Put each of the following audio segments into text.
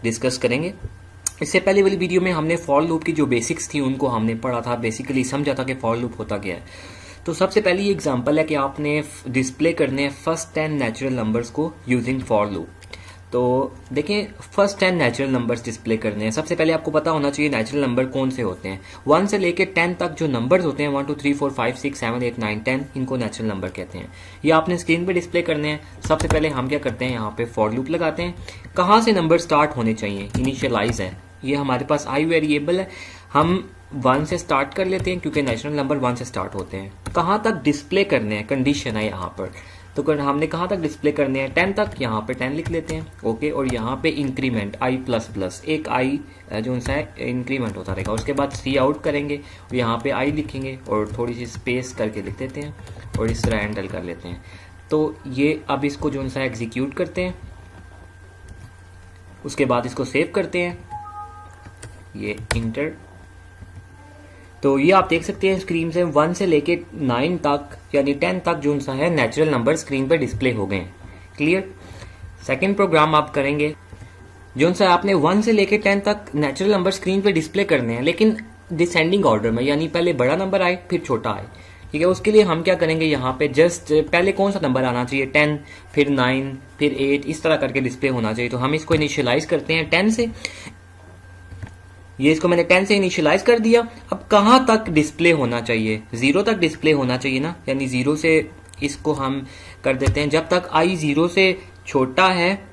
Discuss करेंगे। इससे पहले वाली वीडियो में हमने फॉर लूप की जो बेसिक्स थी उनको हमने पढ़ा था, बेसिकली समझा था कि फॉर लूप होता क्या है। तो सबसे पहले ये एग्जांपल है कि आपने डिस्प्ले करने हैं फर्स्ट 10 नेचुरल नंबर्स को यूजिंग फॉर लूप। तो देखें, फर्स्ट 10 नेचुरल नंबर्स डिस्प्ले करने हैं। सबसे पहले आपको पता होना चाहिए नेचुरल नंबर कौन से होते हैं। 1 से लेके 10 तक जो नंबर्स होते हैं 1 2 3 4 5 6 7 8 9 10, इनको नेचुरल नंबर कहते हैं। ये आपने स्क्रीन पे डिस्प्ले करने हैं। सबसे पहले हम क्या करते हैं, यहाँ पे फॉर लूप लगाते हैं। कहाँ से नंबर स्टार्ट होने चाहिए, इनिशियलाइज है। ये हमारे पास आई वेरिएबल है, हम 1 से स्टार्ट कर लेते हैं क्योंकि नेचुरल नंबर 1 से स्टार्ट होते हैं। कहाँ तक डिस्प्ले करने हैं, कंडीशन है यहाँ पर। तो हमने कहाँ तक डिस्प्ले करने हैं, 10 तक। यहाँ पे 10 लिख लेते हैं, ओके। और यहाँ पे इंक्रीमेंट i प्लस प्लस, एक i जो सा है इंक्रीमेंट होता रहेगा। उसके बाद सी आउट करेंगे और यहाँ पे i लिखेंगे और थोड़ी सी स्पेस करके लिख देते हैं और इस तरह हैंडल कर लेते हैं। तो ये अब इसको जो सा एग्जीक्यूट करते हैं, उसके बाद इसको सेव करते हैं, ये इंटर। तो ये आप देख सकते हैं स्क्रीन से 1 से लेके 9 तक यानी 10 तक जो सा है नेचुरल नंबर स्क्रीन पर डिस्प्ले हो गए हैं। क्लियर। सेकंड प्रोग्राम आप करेंगे, जो सा आपने 1 से लेके 10 तक नेचुरल नंबर स्क्रीन पे डिस्प्ले करने हैं, लेकिन डिसेंडिंग ऑर्डर में, यानी पहले बड़ा नंबर आए फिर छोटा आए। ठीक है, उसके लिए हम क्या करेंगे, यहाँ पे जस्ट पहले कौन सा नंबर आना चाहिए, 10, फिर 9, फिर 8, इस तरह करके डिस्प्ले होना चाहिए। तो हम इसको इनिशियलाइज करते हैं 10 से। ये इसको मैंने 10 से इनिशियलाइज कर दिया। अब कहाँ तक डिस्प्ले होना चाहिए, 0 तक डिस्प्ले होना चाहिए ना, यानी 0 से इसको हम कर देते हैं जब तक i 0 से छोटा है,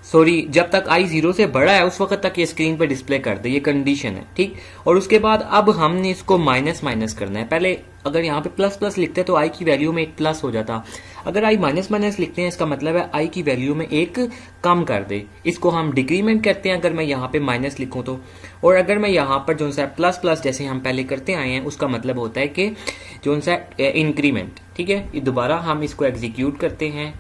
सॉरी जब तक i 0 से बड़ा है उस वक्त तक ये स्क्रीन पर डिस्प्ले कर दे, ये कंडीशन है। ठीक। और उसके बाद अब हमने इसको माइनस माइनस करना है। पहले अगर यहाँ पे प्लस प्लस लिखते हैं तो i की वैल्यू में एक प्लस हो जाता। अगर i माइनस माइनस लिखते हैं इसका मतलब है i की वैल्यू में एक कम कर दे। इसको हम डिक्रीमेंट करते हैं अगर मैं यहाँ पे माइनस लिखूं तो। और अगर मैं यहाँ पर जो सा प्लस प्लस जैसे हम पहले करते आए हैं उसका मतलब होता है कि जो सा इंक्रीमेंट। ठीक है, दोबारा हम इसको एग्जीक्यूट करते हैं।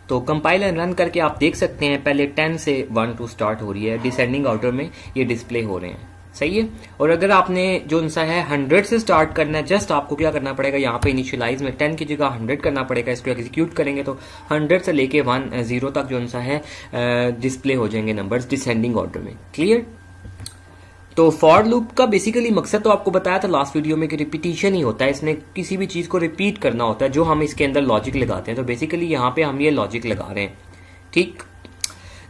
तो कंपाइल एंड रन करके आप देख सकते हैं पहले 10 से 1 2 स्टार्ट हो रही है, डिसेंडिंग ऑर्डर में ये डिस्प्ले हो रहे हैं। सही है। और अगर आपने जो सा है 100 से स्टार्ट करना है, जस्ट आपको क्या करना पड़ेगा, यहाँ पे इनिशियलाइज में 10 की जगह 100 करना पड़ेगा। इसको एग्जीक्यूट करेंगे तो 100 से लेके 0 तक जो सा है डिस्प्ले हो जाएंगे नंबर्स डिसेंडिंग ऑर्डर में। क्लियर। तो फॉर लूप का बेसिकली मकसद तो आपको बताया था लास्ट वीडियो में कि रिपीटिशन ही होता है, इसने किसी भी चीज को रिपीट करना होता है जो हम इसके अंदर लॉजिक लगाते हैं। तो बेसिकली यहाँ पे हम ये लॉजिक लगा रहे हैं। ठीक।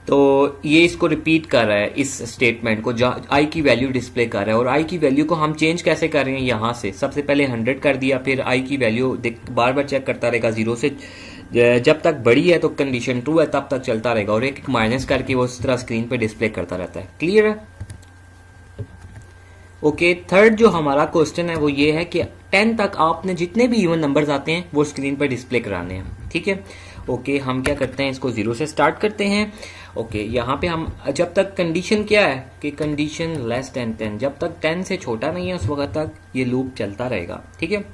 तो ये इसको रिपीट कर रहा है, इस स्टेटमेंट को i की वैल्यू डिस्प्ले कर रहा है। और i की वैल्यू को हम चेंज कैसे कर रहे हैं, यहाँ से सबसे पहले 100 कर दिया, फिर i की वैल्यू बार बार चेक करता रहेगा 0 से जब तक बड़ी है तो कंडीशन ट्रू है तब तक चलता रहेगा, और एक माइनस करके वो उस तरह स्क्रीन पे डिस्प्ले करता रहता है। क्लियर है। ओके, थर्ड जो हमारा क्वेश्चन है वो ये है कि 10 तक आपने जितने भी इवन नंबर्स आते हैं वो स्क्रीन पर डिस्प्ले कराने हैं। ठीक है। ओके, हम क्या करते हैं, इसको 0 से स्टार्ट करते हैं। ओके, यहाँ पे हम जब तक कंडीशन क्या है कि कंडीशन लेस देन 10, जब तक 10 से छोटा नहीं है उस वक्त तक ये लूप चलता रहेगा। ठीक है।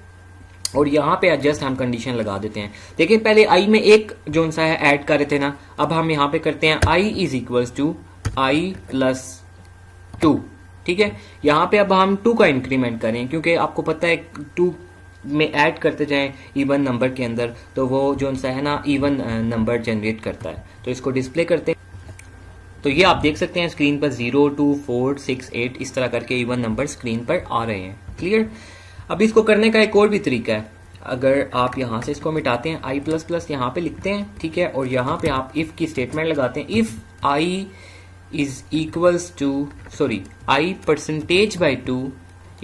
और यहाँ पे एडजस्ट हम कंडीशन लगा देते हैं। देखिए पहले i में एक जो सा है ऐड कर रहे थे ना, अब हम यहाँ पे करते हैं i is equals to i plus 2। ठीक है। यहाँ पे अब हम 2 का इंक्रीमेंट करें क्योंकि आपको पता है 2 में ऐड करते जाएं इवन नंबर के अंदर तो वो जो सा है ना इवन नंबर जनरेट करता है। तो इसको डिस्प्ले करते हैं। तो ये आप देख सकते हैं स्क्रीन पर 0 2 4 6 8 इस तरह करके इवन नंबर स्क्रीन पर आ रहे हैं। क्लियर। अब इसको करने का एक और भी तरीका है। अगर आप यहाँ से इसको मिटाते हैं, i प्लस प्लस यहाँ पे लिखते हैं। ठीक है। और यहाँ पे आप इफ की स्टेटमेंट लगाते हैं, if i is equals to sorry i percentage by 2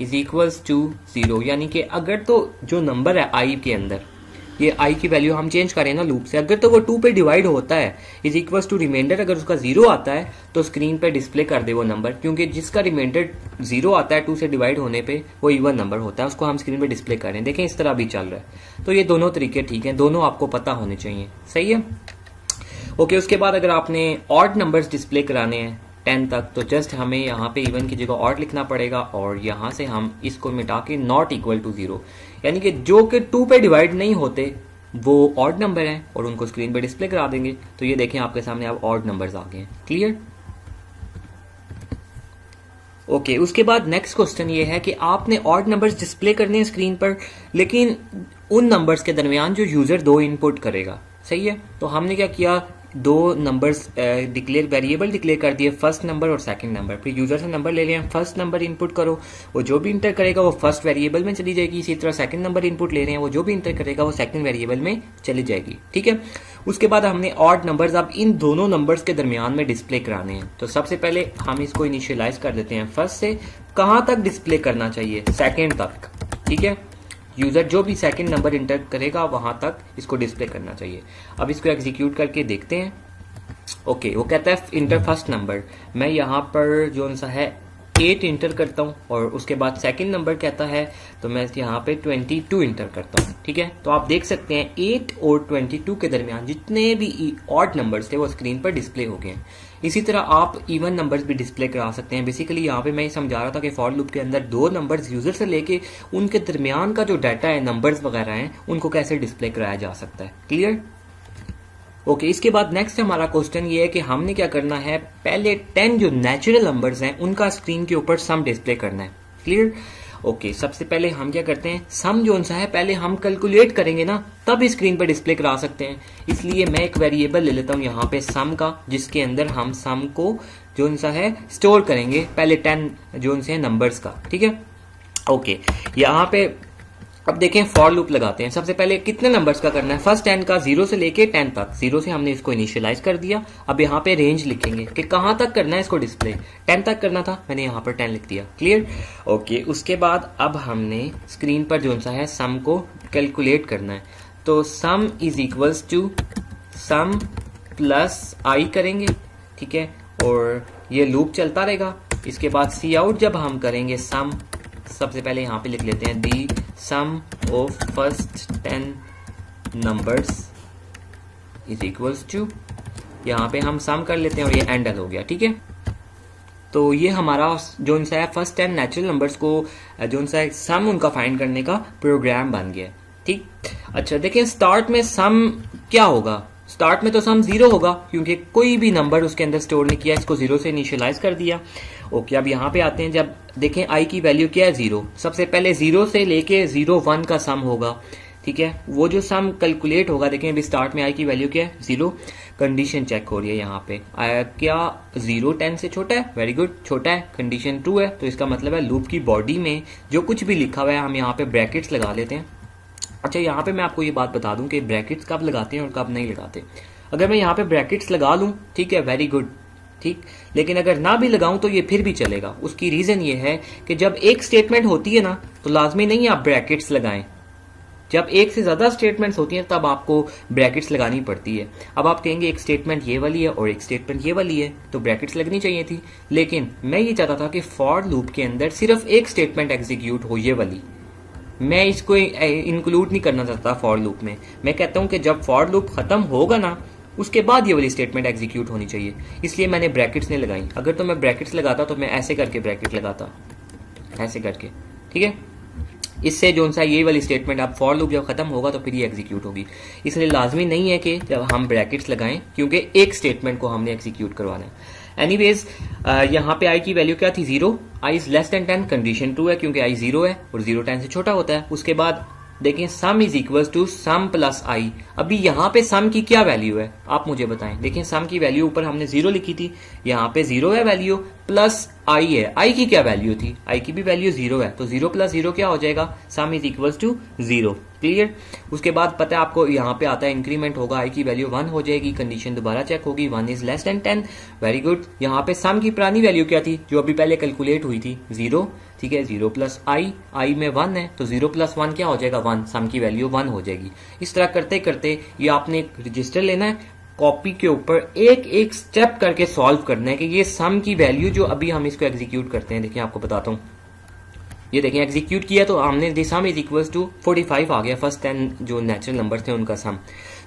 is equals to 0, यानी कि अगर तो जो नंबर है i के अंदर, ये i की वैल्यू हम चेंज करें ना लूप से, अगर तो वो 2 पे डिवाइड होता है इज इक्वल्स टू रिमाइंडर, अगर उसका 0 आता है तो स्क्रीन पे डिस्प्ले कर दे वो नंबर, क्योंकि जिसका रिमाइंडर 0 आता है 2 से डिवाइड होने पे वो इवन नंबर होता है, उसको हम स्क्रीन पे डिस्प्ले करें। देखें इस तरह भी चल रहा है। तो ये दोनों तरीके ठीक है, दोनों आपको पता होने चाहिए। सही है। ओके, उसके बाद अगर आपने ऑड नंबर्स डिस्प्ले कराने हैं 10 तक तो जस्ट हमें यहाँ पे इवन की जगह ऑड लिखना पड़ेगा और यहाँ से हम इसको मिटा के नॉट इक्वल टू 0, यानी कि जो कि 2 पे डिवाइड नहीं होते वो ऑड नंबर हैं और उनको स्क्रीन पे डिस्प्ले करा देंगे। तो ये देखें आपके सामने अब ऑड नंबर्स आ गए हैं। क्लियर। ओके, उसके बाद नेक्स्ट क्वेश्चन ये है कि आपने ऑड नंबर्स डिस्प्ले करने हैं स्क्रीन पर, लेकिन उन नंबर्स के दरमियान जो यूजर 2 इनपुट करेगा। सही है। तो हमने क्या किया, दो नंबर्स वेरिएबल डिक्लेयर कर दिए, फर्स्ट नंबर और सेकंड नंबर। फिर यूजर से नंबर ले लें, फर्स्ट नंबर इनपुट करो, वो जो भी इंटर करेगा वो फर्स्ट वेरिएबल में चली जाएगी। इसी तरह सेकंड नंबर इनपुट ले रहे हैं, वो जो भी इंटर करेगा वो सेकंड वेरिएबल में चली जाएगी, ठीक है। उसके बाद हमने ऑड नंबर्स अब इन दोनों नंबर्स के दरमियान में डिस्प्ले कराने हैं। तो सबसे पहले हम इसको इनिशियलाइज कर देते हैं फर्स्ट से। कहां तक डिस्प्ले करना चाहिए? सेकंड तक, ठीक है। यूजर जो भी सेकंड नंबर इंटर करेगा वहां तक इसको डिस्प्ले करना चाहिए। अब इसको एग्जीक्यूट करके देखते हैं। ओके, वो कहता है इंटर फर्स्ट नंबर। मैं यहाँ पर जो सा है 8 इंटर करता हूँ, और उसके बाद सेकंड नंबर कहता है तो मैं यहाँ पे 22 इंटर करता हूँ, ठीक है। तो आप देख सकते हैं 8 और 22 के दरमियान जितने भी ऑड नंबर्स थे वो स्क्रीन पर डिस्प्ले हो गए हैं। इसी तरह आप इवन नंबर्स भी डिस्प्ले करा सकते हैं। बेसिकली यहाँ पे मैं समझा रहा था कि फॉर लूप के अंदर दो नंबर्स यूजर से लेके उनके दरमियान का जो डाटा है, नंबर्स वगैरह हैं, उनको कैसे डिस्प्ले कराया जा सकता है। क्लियर? ओके, इसके बाद नेक्स्ट हमारा क्वेश्चन ये है कि हमने क्या करना है, पहले 10 जो नेचुरल नंबर्स हैं उनका स्क्रीन के ऊपर सम डिस्प्ले करना है। क्लियर? ओके, सबसे पहले हम क्या करते हैं, सम जो सा है पहले हम कैलकुलेट करेंगे ना, तब स्क्रीन पर डिस्प्ले करा सकते हैं। इसलिए मैं एक वेरिएबल ले लेता हूं यहाँ पे सम का, जिसके अंदर हम सम को जो सा है स्टोर करेंगे, पहले 10 जो से नंबर्स का, ठीक है। ओके, यहाँ पे अब देखें फॉर लूप लगाते हैं। सबसे पहले कितने नंबर्स का करना है, फर्स्ट 10 का, 0 से लेके 10 तक। 0 से हमने इसको इनिशियलाइज कर दिया। अब यहाँ पे रेंज लिखेंगे कि कहां तक करना है इसको डिस्प्ले। 10 तक करना था, मैंने यहाँ पर 10 लिख दिया। क्लियर? ओके, उसके बाद अब हमने स्क्रीन पर जो सा है सम को कैलकुलेट करना है। तो sum is equals to sum plus I करेंगे, ठीक है, और ये लूप चलता रहेगा। इसके बाद सी आउट जब हम करेंगे सम, सबसे पहले यहाँ पे लिख लेते हैं the sum of first 10 numbers is equals to, यहाँ पे हम सम कर लेते हैं और ये एंडल हो गया, ठीक है। तो ये हमारा जो सा है फर्स्ट 10 नेचुरल नंबर्स को जो सा है सम उनका फाइंड करने का प्रोग्राम बन गया, ठीक। अच्छा, देखिए स्टार्ट में सम क्या होगा, स्टार्ट में तो सम 0 होगा क्योंकि कोई भी नंबर उसके अंदर स्टोर नहीं किया, इसको 0 से इनिशियलाइज कर दिया। ओके, अब यहाँ पे आते हैं, जब देखें आई की वैल्यू क्या है 0, सबसे पहले 0 से लेके 0 1 का सम होगा, ठीक है। वो जो सम कैलकुलेट होगा, देखें अभी स्टार्ट में आई की वैल्यू क्या है 0, कंडीशन चेक हो रही है यहाँ पे, क्या 0 10 से छोटा है, वेरी गुड, छोटा है, कंडीशन ट्रू है, तो इसका मतलब है लूप की बॉडी में जो कुछ भी लिखा हुआ है हम यहाँ पे ब्रैकेट्स लगा लेते हैं। अच्छा, यहाँ पे मैं आपको ये बात बता दूं कि ब्रैकेट्स कब लगाते हैं और कब नहीं लगाते। अगर मैं यहाँ पे ब्रैकेट्स लगा लूं, ठीक है, वेरी गुड, ठीक, लेकिन अगर ना भी लगाऊं तो ये फिर भी चलेगा। उसकी रीजन ये है कि जब एक स्टेटमेंट होती है ना, तो लाजमी नहीं आप ब्रैकेट्स लगाएं। जब एक से ज्यादा स्टेटमेंट्स होती हैं तब आपको ब्रैकेट्स लगानी पड़ती है। अब आप कहेंगे एक स्टेटमेंट ये वाली है और एक स्टेटमेंट ये वाली है, तो ब्रैकेट्स लगनी चाहिए थी, लेकिन मैं ये चाहता था कि फॉर लूप के अंदर सिर्फ एक स्टेटमेंट एग्जीक्यूट हो, ये वाली। मैं इसको इंक्लूड नहीं करना चाहता फॉर लूप में। मैं कहता हूं कि जब फॉर लूप खत्म होगा ना, उसके बाद ये वाली स्टेटमेंट एग्जीक्यूट होनी चाहिए, इसलिए मैंने ब्रैकेट्स नहीं लगाई। अगर तो मैं ब्रैकेट्स लगाता तो मैं ऐसे करके ब्रैकेट लगाता, ऐसे करके, ठीक है। इससे जो सा ये वाली स्टेटमेंट अब फॉर लूप जब खत्म होगा तो फिर ये एग्जीक्यूट होगी। इसलिए लाजमी नहीं है कि जब हम ब्रैकेट्स लगाएं, क्योंकि एक स्टेटमेंट को हमने एग्जीक्यूट करवाना है। एनीवेज, यहाँ पे आई की वैल्यू क्या थी 0, I is less than 10, condition true है क्योंकि आई 0 है और 0 10 से छोटा होता है। उसके बाद देखें sum is equal to sum plus I. अभी यहाँ पे सम की क्या वैल्यू है आप मुझे बताएं। देखें सम की वैल्यू ऊपर हमने 0 लिखी थी, यहाँ पे 0 है वैल्यू, प्लस आई है। आई की क्या वैल्यू थी, आई की भी वैल्यू 0 है, तो 0 प्लस 0 क्या हो जाएगा, sum is equal to 0। Clear? उसके बाद पता है आपको यहाँ पे आता है इंक्रीमेंट होगा, आई की वैल्यू 1 हो जाएगी, कंडीशन दोबारा चेक होगी, 1 is less than 10, very good. यहाँ पे सम की पुरानी वैल्यू क्या थी जो अभी पहले कैलकुलेट हुई थी, 0, ठीक है, 0 प्लस आई में 1 है, तो 0 प्लस 1 क्या हो जाएगा 1, सम की वैल्यू 1 हो जाएगी। इस तरह करते करते ये आपने एक रजिस्टर लेना है, कॉपी के ऊपर एक एक स्टेप करके सॉल्व करना है कि ये सम की वैल्यू जो अभी हम इसको एग्जीक्यूट करते हैं, देखिए आपको बताता हूँ, ये देखें एग्जीक्यूट किया तो हमने सम इज इक्वल टू 45 आ गया, फर्स्ट 10 जो नेचुरल नंबर थे उनका सम।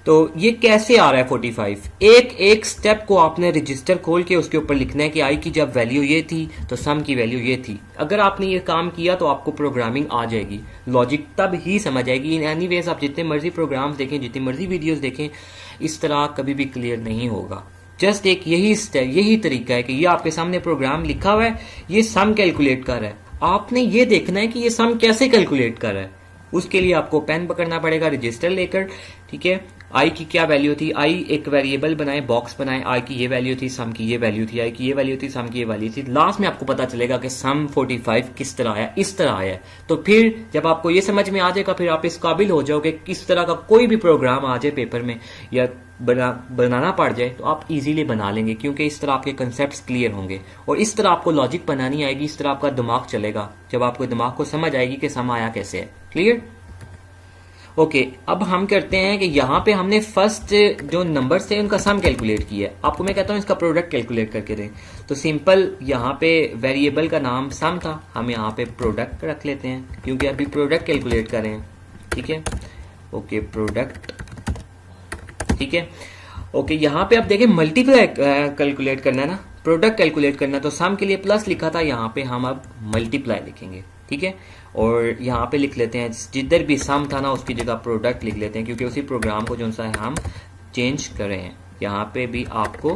तो ये कैसे आ रहा है 45, एक एक स्टेप को आपने रजिस्टर खोल के उसके ऊपर लिखना है कि आई की जब वैल्यू ये थी तो सम की वैल्यू ये थी। अगर आपने ये काम किया तो आपको प्रोग्रामिंग आ जाएगी, लॉजिक तब ही समझ आएगी। एनीवेज आप जितने मर्जी प्रोग्राम्स देखें, जितनी मर्जी वीडियोस देखें, इस तरह कभी भी क्लियर नहीं होगा। जस्ट एक यही तरीका है कि ये आपके सामने प्रोग्राम लिखा हुआ है, ये सम कैलकुलेट कर रहा है, आपने ये देखना है कि ये सम कैसे कैलकुलेट कर रहा है। उसके लिए आपको पेन पकड़ना पड़ेगा, रजिस्टर लेकर, ठीक है, आई की क्या वैल्यू थी, आई एक वेरिएबल बनाए, बॉक्स बनाए, आई की ये वैल्यू थी, सम की ये वैल्यू थी, आई की ये वैल्यू थी, सम की ये वैल्यू थी। लास्ट में आपको पता चलेगा कि सम 45 किस तरह आया, इस तरह आया। तो फिर जब आपको ये समझ में आ जाएगा, फिर आप इस काबिल हो जाओगे किस तरह का कोई भी प्रोग्राम आ जाए पेपर में या बनाना पड़ जाए तो आप इजीली बना लेंगे, क्योंकि इस तरह आपके कंसेप्ट क्लियर होंगे और इस तरह आपको लॉजिक बनानी आएगी, इस तरह आपका दिमाग चलेगा जब आपको दिमाग को समझ आएगी कि सम आया कैसे है। क्लियर? ओके, अब हम करते हैं कि यहाँ पे हमने फर्स्ट जो नंबर्स थे उनका सम कैलकुलेट किया है। आपको मैं कहता हूँ इसका प्रोडक्ट कैलकुलेट करके दें। तो सिंपल यहाँ पे वेरिएबल का नाम सम था, हम यहाँ पे प्रोडक्ट रख लेते हैं क्योंकि अभी प्रोडक्ट कैलकुलेट कर रहे हैं। ठीक है, ओके प्रोडक्ट, ठीक है। ओके, यहाँ पे आप देखें मल्टीप्लाई कैलकुलेट करना है ना, प्रोडक्ट कैलकुलेट करना है, तो सम के लिए प्लस लिखा था, यहाँ पे हम अब मल्टीप्लाई लिखेंगे। ठीक है, और यहाँ पे लिख लेते हैं जिधर भी सम था ना उसकी जगह प्रोडक्ट लिख लेते हैं, क्योंकि उसी प्रोग्राम को जो सा है हम चेंज कर रहे हैं। यहाँ पे भी आपको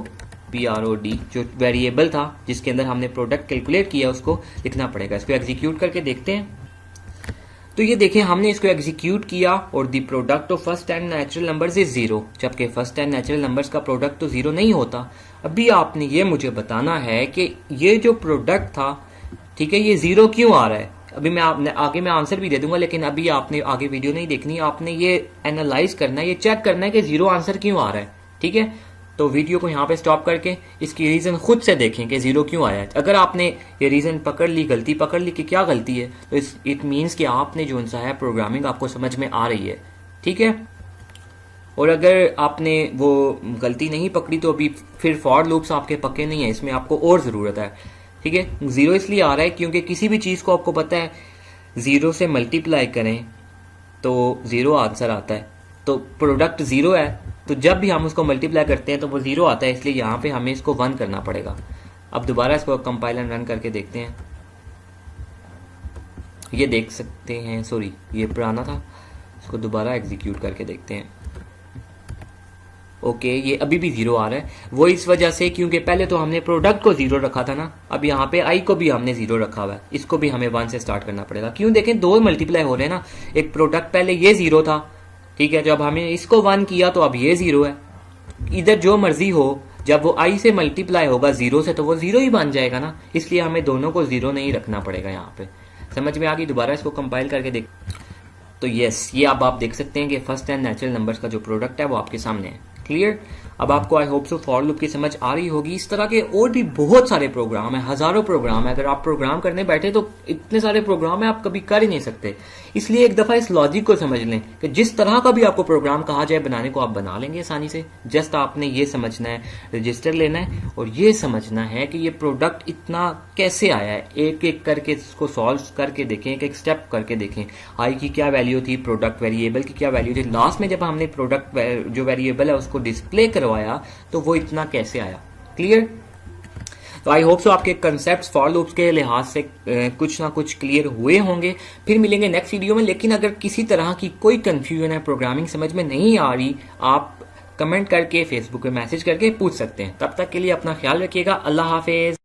PROD जो वेरिएबल था जिसके अंदर हमने प्रोडक्ट कैलकुलेट किया उसको लिखना पड़ेगा। इसको एग्जीक्यूट करके देखते हैं। तो ये देखें हमने इसको एग्जीक्यूट किया और the product of first 10 natural numbers is 0, जबकि फर्स्ट 10 नेचुरल नंबर्स का प्रोडक्ट तो 0 नहीं होता। अभी आपने ये मुझे बताना है कि ये जो प्रोडक्ट था, ठीक है, ये 0 क्यों आ रहा है। अभी मैं आगे मैं आंसर भी दे दूंगा, लेकिन अभी आपने आगे वीडियो नहीं देखनी, आपने ये एनालाइज करना है, ये चेक करना है कि 0 आंसर क्यों आ रहा है। ठीक है, तो वीडियो को यहाँ पे स्टॉप करके इसकी रीजन खुद से देखें कि 0 क्यों आया है। अगर आपने ये रीजन पकड़ ली, गलती पकड़ ली कि क्या गलती है, तो इट मीन्स कि आपने जो सा है प्रोग्रामिंग आपको समझ में आ रही है। ठीक है, और अगर आपने वो गलती नहीं पकड़ी तो अभी फिर फॉर लूप्स आपके पक्के नहीं है, इसमें आपको और जरूरत है। ठीक है, 0 इसलिए आ रहा है क्योंकि किसी भी चीज को आपको पता है 0 से मल्टीप्लाई करें तो 0 आंसर आता है, तो प्रोडक्ट 0 है, तो जब भी हम उसको मल्टीप्लाई करते हैं तो वो 0 आता है, इसलिए यहाँ पे हमें इसको 1 करना पड़ेगा। अब दोबारा इसको कंपाइल एंड रन करके देखते हैं। ये देख सकते हैं, सॉरी ये पुराना था, इसको दोबारा एग्जीक्यूट करके देखते हैं। ओके, ये अभी भी 0 आ रहा है, वो इस वजह से क्योंकि पहले तो हमने प्रोडक्ट को 0 रखा था ना, अब यहाँ पे आई को भी हमने 0 रखा हुआ है, इसको भी हमें 1 से स्टार्ट करना पड़ेगा। क्यों, देखें 2 मल्टीप्लाई हो रहे हैं ना, एक प्रोडक्ट पहले ये 0 था, ठीक है, जब हमने इसको 1 किया तो अब ये 0 है। इधर जो मर्जी हो, जब वो आई से मल्टीप्लाई होगा 0 से तो वो 0 ही बन जाएगा ना, इसलिए हमें दोनों को 0 नहीं रखना पड़ेगा। यहाँ पे समझ में आ गई? दोबारा इसको कंपाइल करके देख, तो यस, ये अब आप देख सकते हैं कि फर्स्ट 10 नेचुरल नंबर्स का जो प्रोडक्ट है वो आपके सामने है। क्लियर? अब आपको I hope so for loop की समझ आ रही होगी। इस तरह के और भी बहुत सारे प्रोग्राम है, हजारों प्रोग्राम है। अगर आप प्रोग्राम करने बैठे तो इतने सारे प्रोग्राम है आप कभी कर ही नहीं सकते। इसलिए एक दफा इस लॉजिक को समझ लें कि जिस तरह का भी आपको प्रोग्राम कहा जाए बनाने को, आप बना लेंगे आसानी से। जस्ट आपने ये समझना है, रजिस्टर लेना है और ये समझना है कि ये प्रोडक्ट इतना कैसे आया है। एक एक करके इसको सॉल्व करके देखें, एक एक स्टेप करके देखें। आई की क्या वैल्यू थी, प्रोडक्ट वेरिएबल की क्या वैल्यू थी, लास्ट में जब हमने प्रोडक्ट जो वेरिएबल है उसको डिस्प्ले करवाया तो वो इतना कैसे आया। क्लियर? तो आई होप सो आपके कंसेप्ट फॉर लूप्स के लिहाज से कुछ ना कुछ क्लियर हुए होंगे। फिर मिलेंगे नेक्स्ट वीडियो में। लेकिन अगर किसी तरह की कोई कंफ्यूजन है, प्रोग्रामिंग समझ में नहीं आ रही, आप कमेंट करके फेसबुक पे मैसेज करके पूछ सकते हैं। तब तक के लिए अपना ख्याल रखिएगा। अल्लाह हाफिज।